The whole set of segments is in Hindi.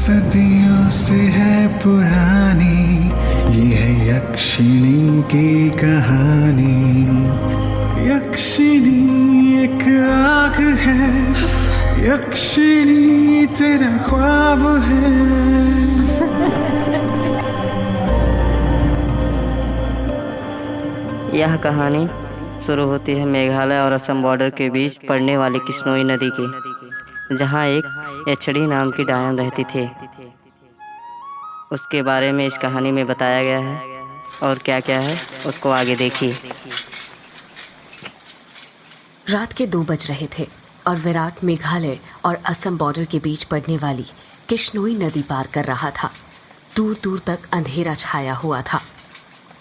सदियों से है पुरानी, ये है यक्षिणी की कहानी। यक्षिणी एक आग है, यक्षिणी तेरा ख्वाब है। यह कहानी शुरू होती है मेघालय और असम बॉर्डर के बीच पड़ने वाली किश्नोई नदी की, जहाँ एक यक्षिणी नाम की डायन रहती थी। उसके बारे में इस कहानी में बताया गया है, और क्या क्या है उसको आगे देखिए। रात के 2 बज रहे थे और विराट मेघालय और असम बॉर्डर के बीच पड़ने वाली किश्नोई नदी पार कर रहा था। दूर दूर तक अंधेरा छाया हुआ था।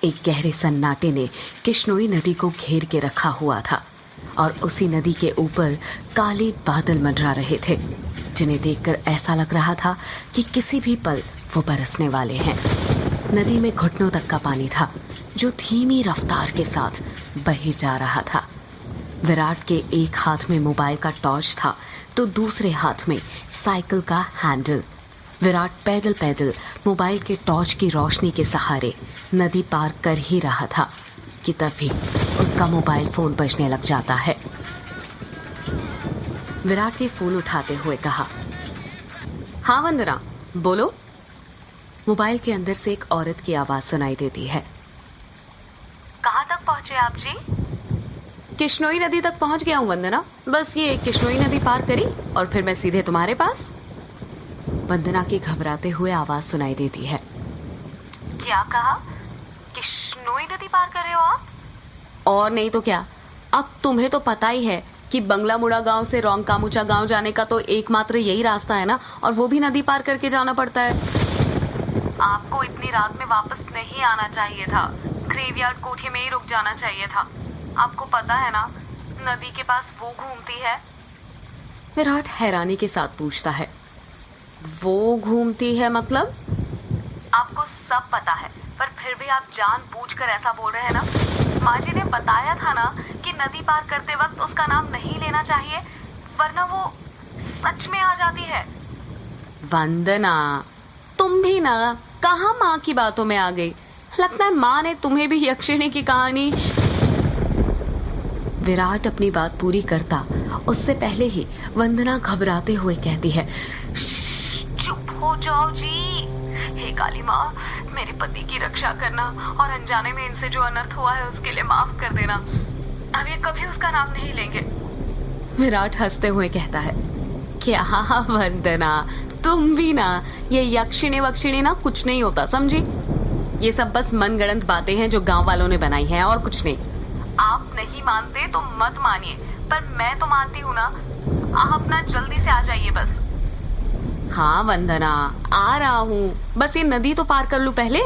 एक गहरे सन्नाटे ने किश्नोई नदी को घेर के रखा हुआ था और उसी नदी के ऊपर काले बादल मंडरा रहे थे, जिन्हें देखकर ऐसा लग रहा था कि किसी भी पल वो बरसने वाले हैं। नदी में घुटनों तक का पानी था, जो धीमी रफ्तार के साथ बहे जा रहा था। विराट के एक हाथ में मोबाइल का टॉर्च था तो दूसरे हाथ में साइकिल का हैंडल। विराट पैदल पैदल मोबाइल के टॉर्च की रोशनी के सहारे नदी पार कर ही रहा था कि तभी उसका मोबाइल फोन बजने लग जाता है। विराट ने फोन उठाते हुए कहा, हाँ वंदना, बोलो। मोबाइल के अंदर से एक औरत की आवाज सुनाई देती है। कहाँ तक पहुँचे आप जी? किश्नोई नदी तक पहुंच गया हूँ वंदना, बस ये किश्नोई नदी पार करी और फिर मैं सीधे तुम्हारे पास। वंदना की घबराते हुए आवाज सुनाई देती है। क्या कहा? किश्नोई नदी पार कर रहे हो आप? और नहीं तो क्या, अब तुम्हें तो पता ही है कि बंगलामुड़ा गांव से रोंगकामुचा गांव जाने का तो एकमात्र यही रास्ता है ना, और वो भी नदी पार करके जाना पड़ता है। आपको इतनी रात में वापस नहीं आना चाहिए था, ग्रेवयार्ड कोठे में ही रुक जाना चाहिए था। आपको पता है ना, नदी के पास वो घूमती है। विराट हैरानी के साथ पूछता है, वो घूमती है मतलब? आपको सब पता है, पर फिर भी आप जानबूझकर ऐसा बोल रहे हैं ना। माँ जी ने बताया था ना कि नदी पार करते वक्त उसका नाम नहीं लेना चाहिए, वरना वो सच में आ जाती है। वंदना, तुम भी ना कहाँ माँ की बातों में आ गई। लगता है माँ ने तुम्हें भी यक्षिणी की कहानी। विराट अपनी बात पूरी करता उससे पहले ही वंदना घबराते हुए कहती है, चुप हो जाओ जी। हे काली माँ, मेरे पति की रक्षा करना और अनजाने में इनसे जो अनर्थ हुआ है उसके लिए माफ कर देना। अब ये कभी उसका नाम नहीं लेंगे। विराट हंसते हुए कहता है, क्या वंदना, तुम भी ना, ये यक्षिणी वक्षिणी ना कुछ नहीं होता, समझी? ये सब बस मनगढ़ंत बातें हैं जो गांव वालों ने बनाई हैं, और कुछ नहीं। आप नहीं मानते तो मत मानिए, पर मैं तो मानती हूँ ना। आप अपना जल्दी से आ जाइए बस। हाँ वंदना, आ रहा हूँ, बस ये नदी तो पार कर लूं पहले।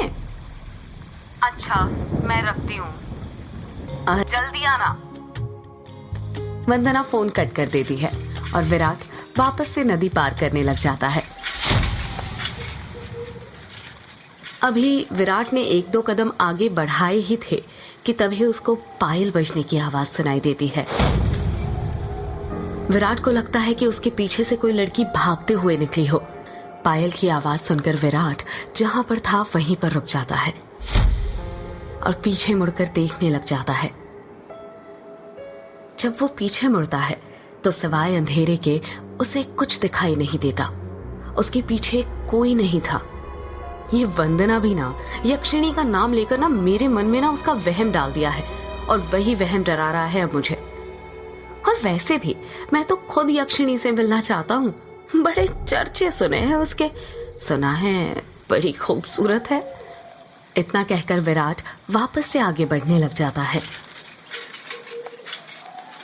अच्छा, मैं रखती हूँ, जल्दी आना। वंदना फोन कट कर देती है और विराट वापस से नदी पार करने लग जाता है। अभी विराट ने 1-2 कदम आगे बढ़ाए ही थे कि तभी उसको पायल बजने की आवाज सुनाई देती है। विराट को लगता है कि उसके पीछे से कोई लड़की भागते हुए निकली हो। पायल की आवाज सुनकर विराट जहां पर था वहीं पर रुक जाता है और पीछे मुड़कर देखने लग जाता है। जब वो पीछे मुड़ता है तो सिवाय अंधेरे के उसे कुछ दिखाई नहीं देता। उसके पीछे कोई नहीं था। ये वंदना भी ना यक्षिणी का नाम लेकर ना मेरे मन में ना उसका वहम डाल दिया है, और वही वहम डरा रहा है अब मुझे। और वैसे भी मैं तो खुद यक्षिणी से मिलना चाहता हूँ। बड़े चर्चे सुने हैं उसके, सुना है बड़ी खूबसूरत है। इतना कहकर विराट वापस से आगे बढ़ने लग जाता है।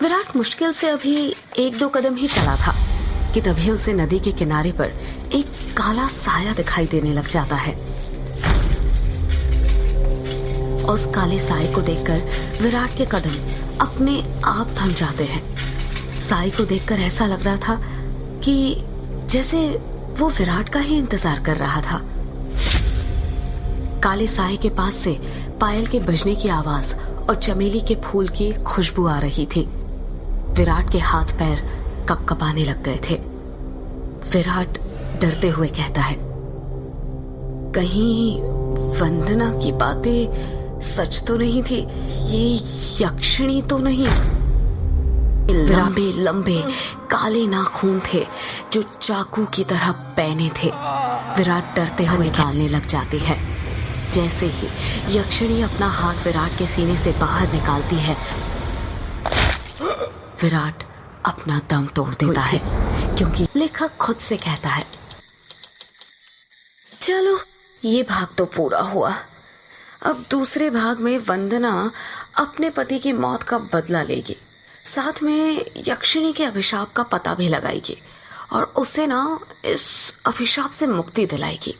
विराट मुश्किल से अभी 1-2 कदम ही चला था कि तभी उसे नदी के किनारे पर एक काला साया दिखाई देने लग जाता है। उस काले साए को देखकर विराट के कदम अपने आप थम जाते हैं। साए को देखकर ऐसा लग रहा था कि जैसे वो विराट का ही इंतजार कर रहा था। काले साए के पास से पायल के बजने की आवाज और चमेली के फूल की खुशबू आ रही थी। विराट के हाथ पैर कपकपाने लग गए थे। विराट डरते हुए कहता है, कहीं वंदना की बातें सच तो नहीं थी? ये यक्षिणी तो नहीं? लंबे लंबे काले नाखून थे जो चाकू की तरह पैने थे। विराट डरते हुए निकालने लग जाती है। जैसे ही यक्षिणी अपना हाथ विराट के सीने से बाहर निकालती है, विराट अपना दम तोड़ देता है, क्योंकि लेखक खुद से कहता है, चलो ये भाग तो पूरा हुआ। अब दूसरे भाग में वंदना अपने पति की मौत का बदला लेगी, साथ में यक्षिणी के अभिशाप का पता भी लगाएगी और उसे ना इस अभिशाप से मुक्ति दिलाएगी।